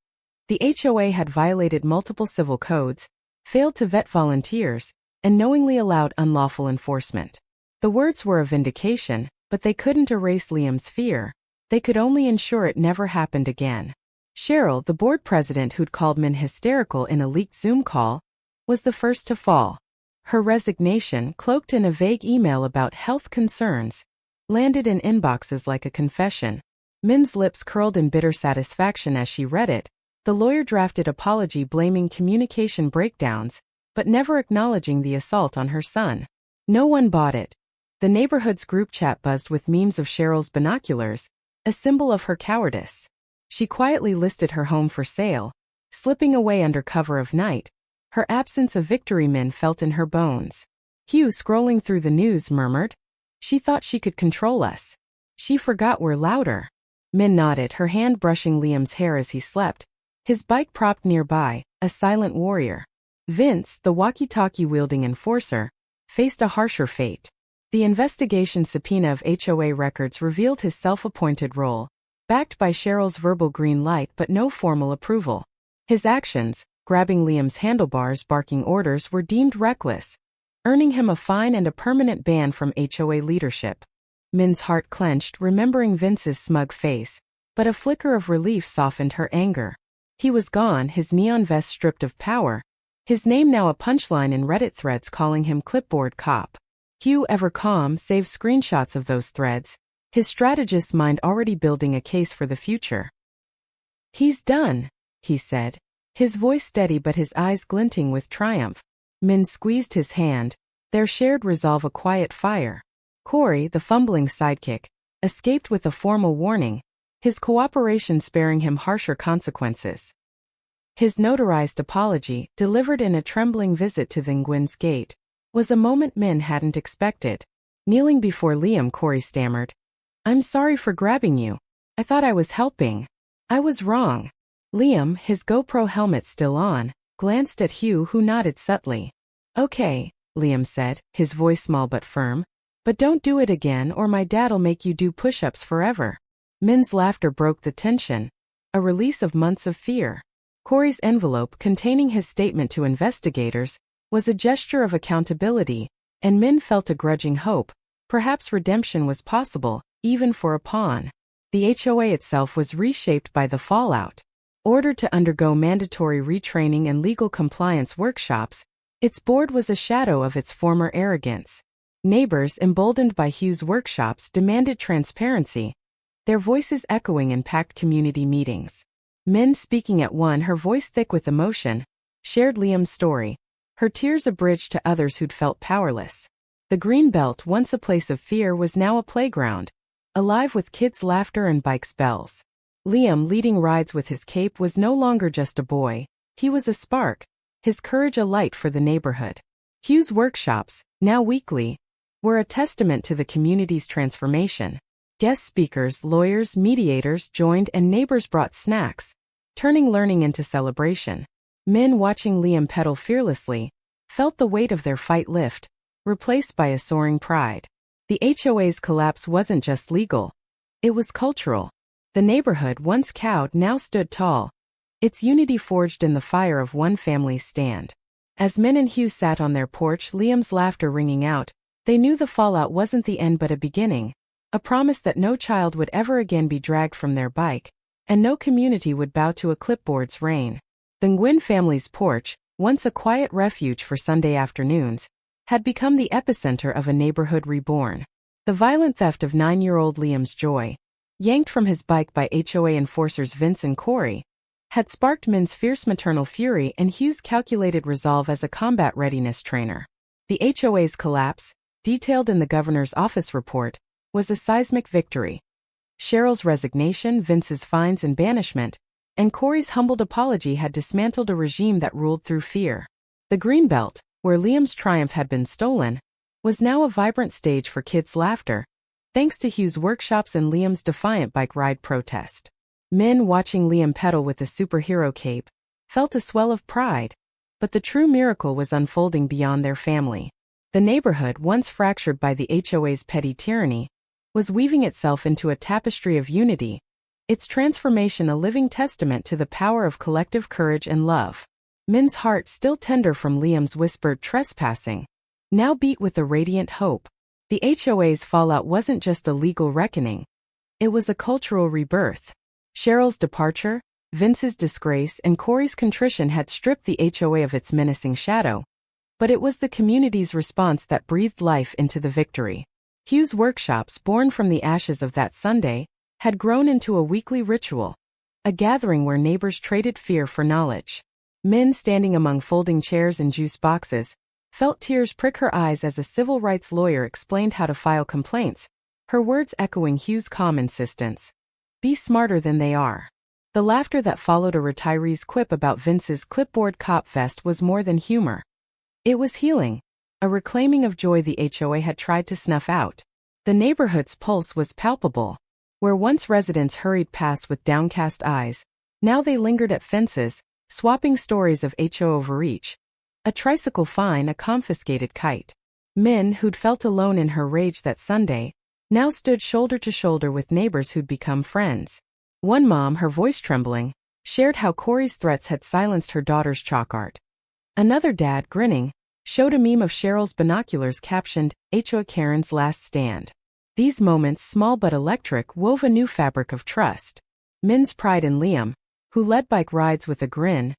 A: The HOA had violated multiple civil codes, failed to vet volunteers, and knowingly allowed unlawful enforcement. The words were a vindication, But they couldn't erase Liam's fear. They could only ensure it never happened again. Cheryl, the board president who'd called Min hysterical in a leaked Zoom call, was the first to fall. Her resignation, cloaked in a vague email about health concerns, landed in inboxes like a confession. Min's lips curled in bitter satisfaction as she read it. The lawyer drafted apology blaming communication breakdowns, but never acknowledging the assault on her son. No one bought it. The neighborhood's group chat buzzed with memes of Cheryl's binoculars, a symbol of her cowardice. She quietly listed her home for sale, slipping away under cover of night. Her absence of victory Min felt in her bones. Hugh, scrolling through the news, murmured, "She thought she could control us. She forgot we're louder." Min nodded, her hand brushing Liam's hair as he slept, his bike propped nearby, a silent warrior. Vince, the walkie-talkie-wielding enforcer, faced a harsher fate. The investigation subpoena of HOA records revealed his self-appointed role, backed by Cheryl's verbal green light but no formal approval. His actions, grabbing Liam's handlebars, barking orders, were deemed reckless, earning him a fine and a permanent ban from HOA leadership. Min's heart clenched, remembering Vince's smug face, but a flicker of relief softened her anger. He was gone, his neon vest stripped of power, his name now a punchline in Reddit threads calling him clipboard cop. Hugh, ever calm, saved screenshots of those threads, his strategist's mind already building a case for the future. "He's done," he said, his voice steady but his eyes glinting with triumph. Min squeezed his hand, their shared resolve a quiet fire. Corey, the fumbling sidekick, escaped with a formal warning, his cooperation sparing him harsher consequences. His notarized apology, delivered in a trembling visit to the Nguyen's gate, was a moment Min hadn't expected. Kneeling before Liam, Corey stammered, "I'm sorry for grabbing you. I thought I was helping. I was wrong." Liam, his GoPro helmet still on, glanced at Hugh, who nodded subtly. "Okay," Liam said, his voice small but firm, "but don't do it again or my dad'll make you do push-ups forever." Min's laughter broke the tension, a release of months of fear. Corey's envelope, containing his statement to investigators, was a gesture of accountability, and Min felt a grudging hope. Perhaps redemption was possible, even for a pawn. The HOA itself was reshaped by the fallout. Ordered to undergo mandatory retraining and legal compliance workshops, its board was a shadow of its former arrogance. Neighbors, emboldened by Hugh's workshops, demanded transparency, their voices echoing in packed community meetings. Min, speaking at one, her voice thick with emotion, shared Liam's story, her tears a bridge to others who'd felt powerless. The Green Belt, once a place of fear, was now a playground, alive with kids' laughter and bikes' bells. Liam, leading rides with his cape, was no longer just a boy, he was a spark, his courage a light for the neighborhood. Hugh's workshops, now weekly, were a testament to the community's transformation. Guest speakers, lawyers, mediators joined and neighbors brought snacks, turning learning into celebration. Min, watching Liam pedal fearlessly, felt the weight of their fight lift, replaced by a soaring pride. The HOA's collapse wasn't just legal, it was cultural. The neighborhood, once cowed, now stood tall, its unity forged in the fire of one family's stand. As Min and Hugh sat on their porch, Liam's laughter ringing out, they knew the fallout wasn't the end but a beginning, a promise that no child would ever again be dragged from their bike, and no community would bow to a clipboard's reign. The Nguyen family's porch, once a quiet refuge for Sunday afternoons, had become the epicenter of a neighborhood reborn. The violent theft of 9-year-old Liam's joy, yanked from his bike by HOA enforcers Vince and Corey, had sparked Min's fierce maternal fury and Hugh's calculated resolve as a combat readiness trainer. The HOA's collapse, detailed in the governor's office report, was a seismic victory. Cheryl's resignation, Vince's fines and banishment, and Corey's humbled apology had dismantled a regime that ruled through fear. The Greenbelt, where Liam's triumph had been stolen, was now a vibrant stage for kids' laughter, thanks to Hugh's workshops and Liam's defiant bike ride protest. Min, watching Liam pedal with a superhero cape, felt a swell of pride, but the true miracle was unfolding beyond their family. The neighborhood, once fractured by the HOA's petty tyranny, was weaving itself into a tapestry of unity, its transformation a living testament to the power of collective courage and love. Min's heart, still tender from Liam's whispered trespassing, now beat with a radiant hope. The HOA's fallout wasn't just a legal reckoning. It was a cultural rebirth. Cheryl's departure, Vince's disgrace, and Corey's contrition had stripped the HOA of its menacing shadow. But it was the community's response that breathed life into the victory. Hugh's workshops, born from the ashes of that Sunday, had grown into a weekly ritual, a gathering where neighbors traded fear for knowledge. Min, standing among folding chairs and juice boxes, felt tears prick her eyes as a civil rights lawyer explained how to file complaints, her words echoing Hugh's calm insistence. Be smarter than they are. The laughter that followed a retiree's quip about Vince's clipboard cop vest was more than humor. It was healing, a reclaiming of joy the HOA had tried to snuff out. The neighborhood's pulse was palpable. Where once residents hurried past with downcast eyes, now they lingered at fences, swapping stories of HO overreach. A tricycle fine, a confiscated kite. Min, who'd felt alone in her rage that Sunday, now stood shoulder to shoulder with neighbors who'd become friends. One mom, her voice trembling, shared how Corey's threats had silenced her daughter's chalk art. Another dad, grinning, showed a meme of Cheryl's binoculars captioned, HO Karen's Last Stand. These moments, small but electric, wove a new fabric of trust. Min's pride in Liam, who led bike rides with a grin,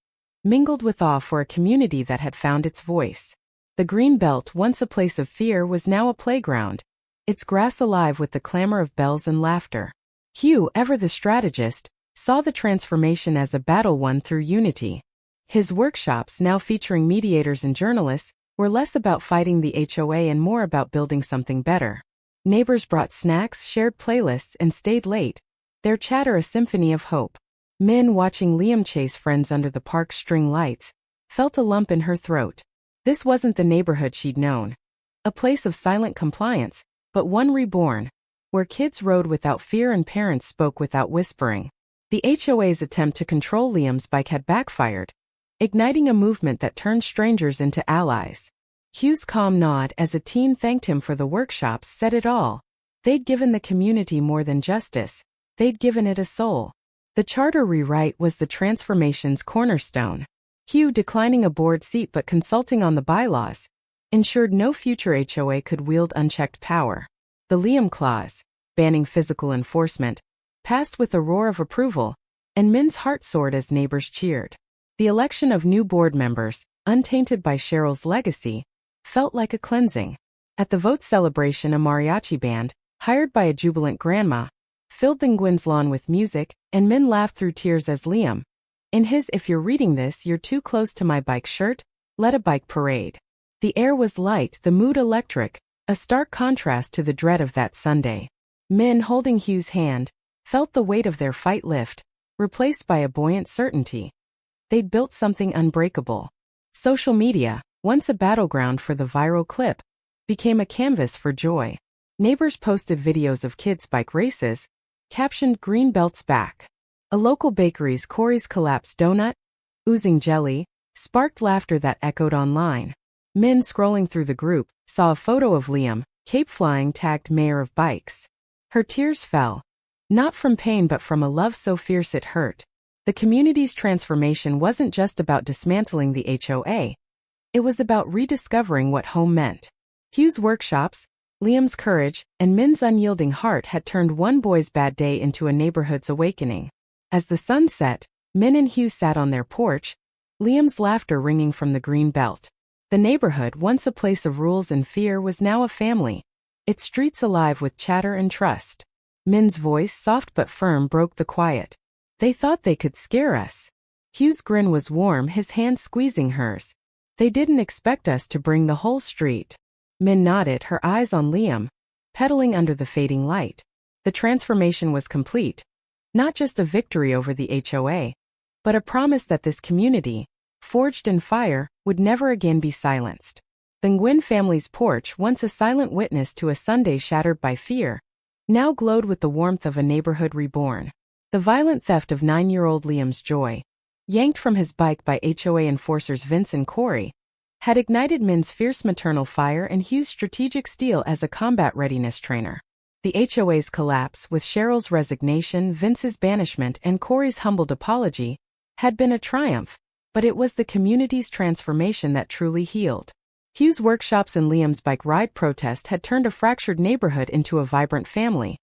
A: mingled with awe for a community that had found its voice. The Green Belt, once a place of fear, was now a playground, its grass alive with the clamor of bells and laughter. Hugh, ever the strategist, saw the transformation as a battle won through unity. His workshops, now featuring mediators and journalists, were less about fighting the HOA and more about building something better. Neighbors brought snacks, shared playlists, and stayed late, their chatter a symphony of hope. Min, watching Liam chase friends under the park's string lights, felt a lump in her throat. This wasn't the neighborhood she'd known. A place of silent compliance, but one reborn, where kids rode without fear and parents spoke without whispering. The HOA's attempt to control Liam's bike had backfired, igniting a movement that turned strangers into allies. Hugh's calm nod as a team thanked him for the workshops said it all. They'd given the community more than justice, they'd given it a soul. The charter rewrite was the transformation's cornerstone. Hugh, declining a board seat but consulting on the bylaws, ensured no future HOA could wield unchecked power. The Liam Clause, banning physical enforcement, passed with a roar of approval, and Min's heart soared as neighbors cheered. The election of new board members, untainted by Cheryl's legacy, felt like a cleansing. At the vote celebration, a mariachi band, hired by a jubilant grandma, filled the Nguyen's lawn with music, and Min laughed through tears as Liam, in his "If you're reading this, you're too close to my bike" shirt, led a bike parade. The air was light, the mood electric, a stark contrast to the dread of that Sunday. Min, holding Hugh's hand, felt the weight of their fight lift, replaced by a buoyant certainty. They'd built something unbreakable. Social media, once a battleground for the viral clip, became a canvas for joy. Neighbors posted videos of kids' bike races, captioned "Green Belt's back." A local bakery's Corey's collapsed donut, oozing jelly, sparked laughter that echoed online. Min, scrolling through the group, saw a photo of Liam, cape flying, tagged Mayor of Bikes. Her tears fell, not from pain but from a love so fierce it hurt. The community's transformation wasn't just about dismantling the HOA. It was about rediscovering what home meant. Hugh's workshops, Liam's courage, and Min's unyielding heart had turned one boy's bad day into a neighborhood's awakening. As the sun set, Min and Hugh sat on their porch, Liam's laughter ringing from the Green Belt. The neighborhood, once a place of rules and fear, was now a family, its streets alive with chatter and trust. Min's voice, soft but firm, broke the quiet. They thought they could scare us. Hugh's grin was warm, his hand squeezing hers. They didn't expect us to bring the whole street. Min nodded, her eyes on Liam, pedaling under the fading light. The transformation was complete. Not just a victory over the HOA, but a promise that this community, forged in fire, would never again be silenced. The Nguyen family's porch, once a silent witness to a Sunday shattered by fear, now glowed with the warmth of a neighborhood reborn. The violent theft of 9-year-old Liam's joy, yanked from his bike by HOA enforcers Vince and Corey, had ignited Min's fierce maternal fire and Hugh's strategic steel as a combat readiness trainer. The HOA's collapse, with Cheryl's resignation, Vince's banishment, and Corey's humbled apology, had been a triumph, but it was the community's transformation that truly healed. Hugh's workshops and Liam's bike ride protest had turned a fractured neighborhood into a vibrant family,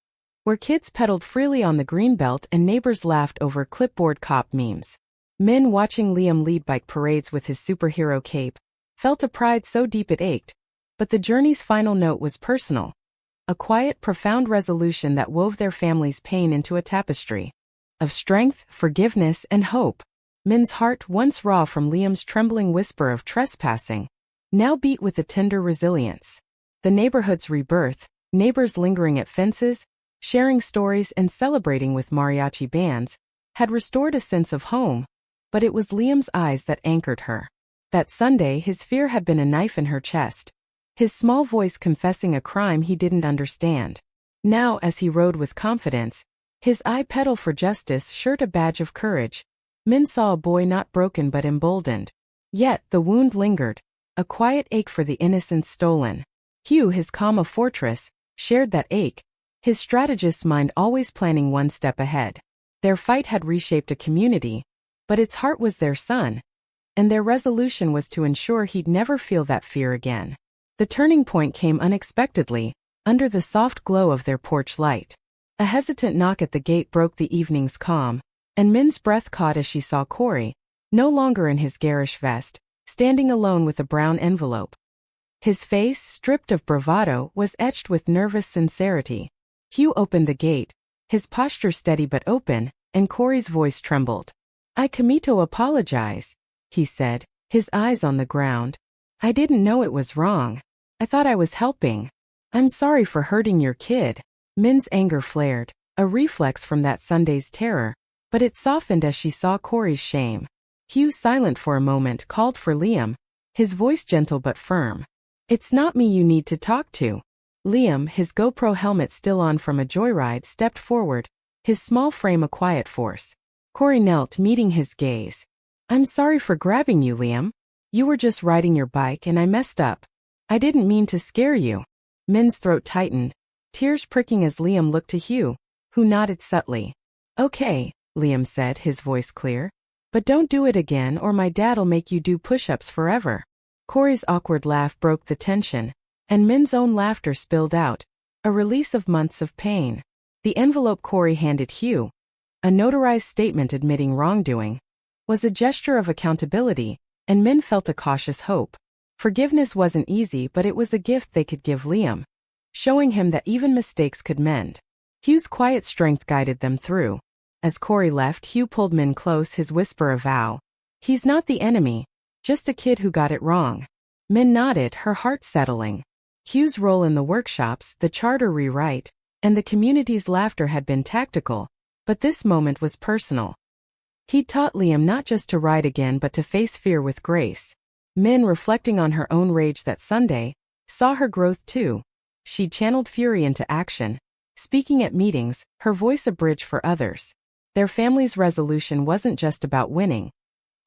A: where kids pedaled freely on the greenbelt and neighbors laughed over clipboard cop memes. Min, watching Liam lead bike parades with his superhero cape, felt a pride so deep it ached, but the journey's final note was personal. A quiet, profound resolution that wove their family's pain into a tapestry of strength, forgiveness, and hope. Min's heart, once raw from Liam's trembling whisper of trespassing, now beat with a tender resilience. The neighborhood's rebirth, neighbors lingering at fences, sharing stories and celebrating with mariachi bands, had restored a sense of home, but it was Liam's eyes that anchored her. That Sunday, his fear had been a knife in her chest, his small voice confessing a crime he didn't understand. Now, as he rode with confidence, his eye pedal for justice shirt a badge of courage, Min saw a boy not broken but emboldened. Yet, the wound lingered, a quiet ache for the innocence stolen. Hugh, his calm a fortress, shared that ache, his strategist's mind always planning one step ahead. Their fight had reshaped a community, but its heart was their son, and their resolution was to ensure he'd never feel that fear again. The turning point came unexpectedly, under the soft glow of their porch light. A hesitant knock at the gate broke the evening's calm, and Min's breath caught as she saw Corey, no longer in his garish vest, standing alone with a brown envelope. His face, stripped of bravado, was etched with nervous sincerity. Hugh opened the gate, his posture steady but open, and Corey's voice trembled. "I Kamito apologize," he said, his eyes on the ground. "I didn't know it was wrong. I thought I was helping. I'm sorry for hurting your kid." Min's anger flared, a reflex from that Sunday's terror, but it softened as she saw Corey's shame. Hugh, silent for a moment, called for Liam, his voice gentle but firm. "It's not me you need to talk to." Liam, his GoPro helmet still on from a joyride, stepped forward, his small frame a quiet force. Corey knelt, meeting his gaze. "I'm sorry for grabbing you, Liam. You were just riding your bike and I messed up. I didn't mean to scare you." Min's throat tightened, tears pricking as Liam looked to Hugh, who nodded subtly. "Okay," Liam said, his voice clear. "But don't do it again or my dad'll make you do push-ups forever." Corey's awkward laugh broke the tension, and Min's own laughter spilled out, a release of months of pain. The envelope Corey handed Hugh, a notarized statement admitting wrongdoing, was a gesture of accountability, and Min felt a cautious hope. Forgiveness wasn't easy, but it was a gift they could give Liam, showing him that even mistakes could mend. Hugh's quiet strength guided them through. As Corey left, Hugh pulled Min close, his whisper a vow. "He's not the enemy, just a kid who got it wrong." Min nodded, her heart settling. Hugh's role in the workshops, the charter rewrite, and the community's laughter had been tactical, but this moment was personal. He taught Liam not just to ride again but to face fear with grace. Min, reflecting on her own rage that Sunday, saw her growth too. She channeled fury into action, speaking at meetings, her voice a bridge for others. Their family's resolution wasn't just about winning.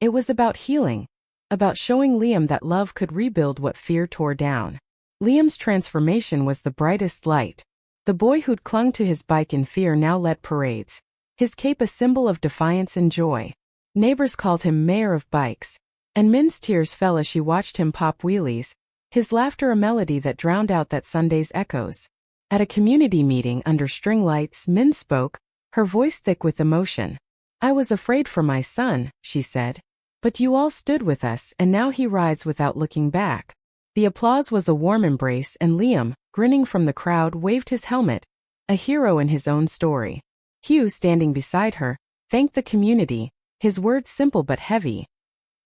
A: It was about healing, about showing Liam that love could rebuild what fear tore down. Liam's transformation was the brightest light. The boy who'd clung to his bike in fear now led parades, his cape a symbol of defiance and joy. Neighbors called him Mayor of Bikes, and Min's tears fell as she watched him pop wheelies, his laughter a melody that drowned out that Sunday's echoes. At a community meeting under string lights, Min spoke, her voice thick with emotion. "I was afraid for my son," she said. "But you all stood with us and now he rides without looking back." The applause was a warm embrace and Liam, grinning from the crowd, waved his helmet, a hero in his own story. Hugh, standing beside her, thanked the community, his words simple but heavy.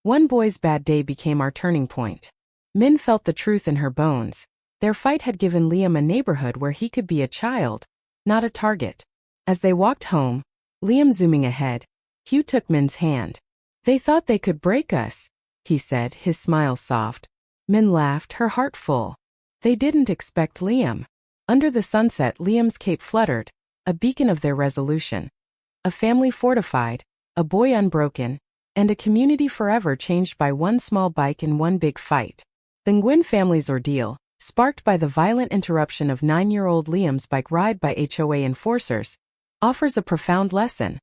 A: "One boy's bad day became our turning point." Min felt the truth in her bones. Their fight had given Liam a neighborhood where he could be a child, not a target. As they walked home, Liam zooming ahead, Hugh took Min's hand. "They thought they could break us," he said, his smile soft. Min laughed, her heart full. They didn't expect Liam. Under the sunset, Liam's cape fluttered, a beacon of their resolution. A family fortified, a boy unbroken, and a community forever changed by one small bike in one big fight. The Nguyen family's ordeal, sparked by the violent interruption of 9-year-old Liam's bike ride by HOA enforcers, offers a profound lesson.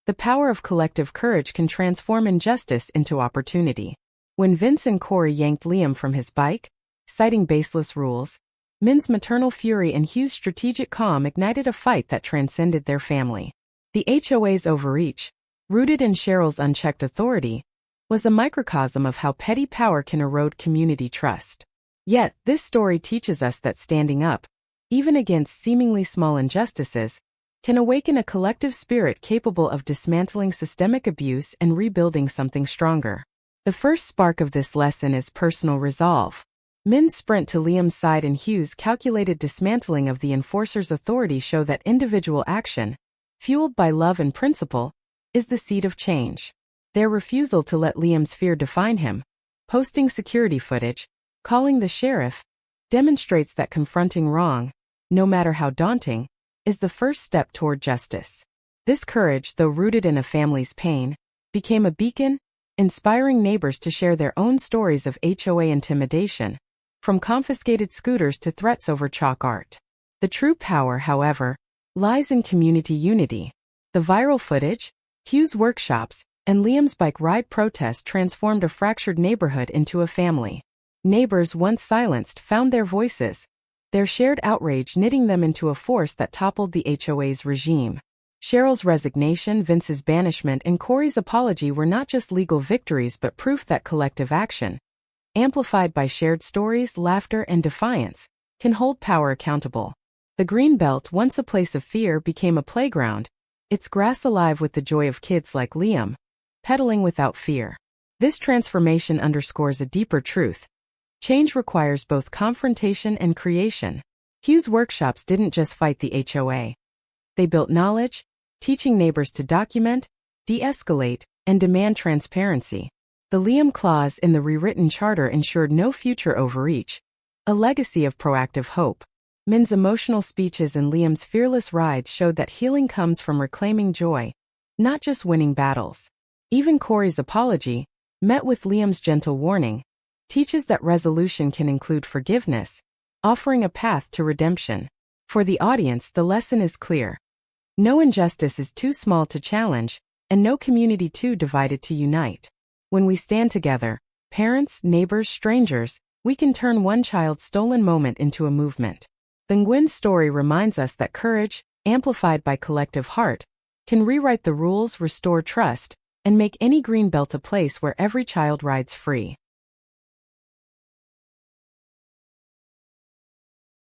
A: The power of collective courage can transform injustice into opportunity. When Vince and Corey yanked Liam from his bike, Citing baseless rules, Min's maternal fury and Hugh's strategic calm ignited a fight that transcended their family. The HOA's overreach, rooted in Cheryl's unchecked authority, was a microcosm of how petty power can erode community trust. Yet, this story teaches us that standing up, even against seemingly small injustices, can awaken a collective spirit capable of dismantling systemic abuse and rebuilding something stronger. The first spark of this lesson is personal resolve. Min's sprint to Liam's side and Hugh's calculated dismantling of the enforcer's authority show that individual action, fueled by love and principle, is the seed of change. Their refusal to let Liam's fear define him, posting security footage, calling the sheriff, demonstrates that confronting wrong, no matter how daunting, is the first step toward justice. This courage, though rooted in a family's pain, became a beacon, inspiring neighbors to share their own stories of HOA intimidation, from confiscated scooters to threats over chalk art. The true power, however, lies in community unity. The viral footage, Hugh's workshops, and Liam's bike ride protest transformed a fractured neighborhood into a family. Neighbors once silenced found their voices, their shared outrage knitting them into a force that toppled the HOA's regime. Cheryl's resignation, Vince's banishment, and Corey's apology were not just legal victories but proof that collective action, amplified by shared stories, laughter, and defiance, can hold power accountable. The Greenbelt, once a place of fear, became a playground, its grass alive with the joy of kids like Liam, pedaling without fear. This transformation underscores a deeper truth. Change requires both confrontation and creation. Hugh's workshops didn't just fight the HOA. They built knowledge, teaching neighbors to document, de-escalate, and demand transparency. The Liam clause in the rewritten charter ensured no future overreach, a legacy of proactive hope. Min's emotional speeches and Liam's fearless rides showed that healing comes from reclaiming joy, not just winning battles. Even Corey's apology, met with Liam's gentle warning, teaches that resolution can include forgiveness, offering a path to redemption. For the audience, the lesson is clear. No injustice is too small to challenge, and no community too divided to unite. When we stand together, parents, neighbors, strangers, we can turn one child's stolen moment into a movement. The Nguyen's story reminds us that courage, amplified by collective heart, can rewrite the rules, restore trust, and make any Greenbelt a place where every child rides free.